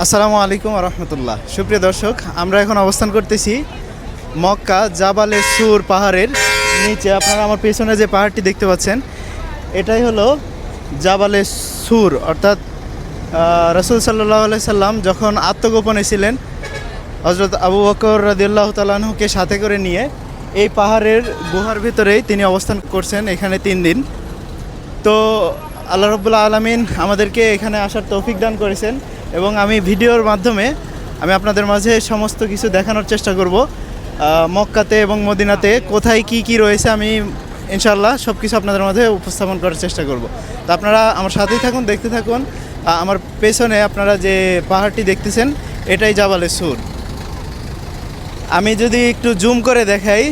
আসসালামু আলাইকুম রহমতুল্লাহ। সুপ্রিয় দর্শক, আমরা এখন অবস্থান করতেছি মক্কা জাবালে সুর পাহাড়ের নিচে। আপনারা আমার পেছনে যে পাহাড়টি দেখতে পাচ্ছেন, এটাই হলো জাবালে সুর, অর্থাৎ রাসূল সাল্লাল্লাহু আলাইহি সাল্লাম যখন আত্মগোপনে ছিলেন, হযরত আবু বকর রাদিয়াল্লাহু তাআলা আনহুকে সাথে করে নিয়ে এই পাহাড়ের গুহার ভিতরেই তিনি অবস্থান করছেন এখানে 3 দিন। তো আল্লাহ রাব্বুল আলামিন আমাদেরকে এখানে আসার তৌফিক দান করেছেন এবং আমি ভিডিওর মাধ্যমে আমি আপনাদের মাঝে সমস্ত কিছু দেখানোর চেষ্টা করব। মক্কাতে এবং মদিনাতে কোথায় কি রয়েছে আমি ইনশাআল্লাহ সব কিছু আপনাদের মাঝে উপস্থাপন করার চেষ্টা করব। তো আপনারা আমার সাথেই থাকুন, দেখতে থাকুন। আমার পেছনে আপনারা যে পাহাড়টি দেখতেছেন, এটাই জাবালে সুর। আমি যদি একটু জুম করে দেখাই,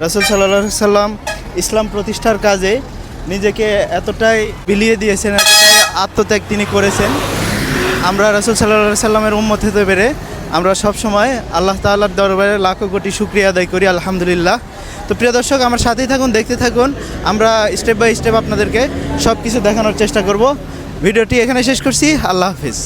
রাসূল সাল্লাল্লাহু আলাইহি সাল্লাম ইসলাম প্রতিষ্ঠার কাজে নিজেকে এতটাই বিলিয়ে দিয়েছেন, এতটাই আত্মত্যাগ তিনি করেছেন। আমরা রাসূল সাল্লাল্লাহু আলাইহি সাল্লামের উম্মত হতে পেরে আমরা সব সময় আল্লাহ তাআলার দরবারে লাখো কোটি শুকরিয়া আদায় করি, আলহামদুলিল্লাহ। তো প্রিয় দর্শক, আমার সাথেই থাকুন, দেখতে থাকুন। আমরা স্টেপ বাই স্টেপ আপনাদেরকে সব কিছু দেখানোর চেষ্টা করব। ভিডিওটি এখানে শেষ করছি। আল্লাহ হাফিজ।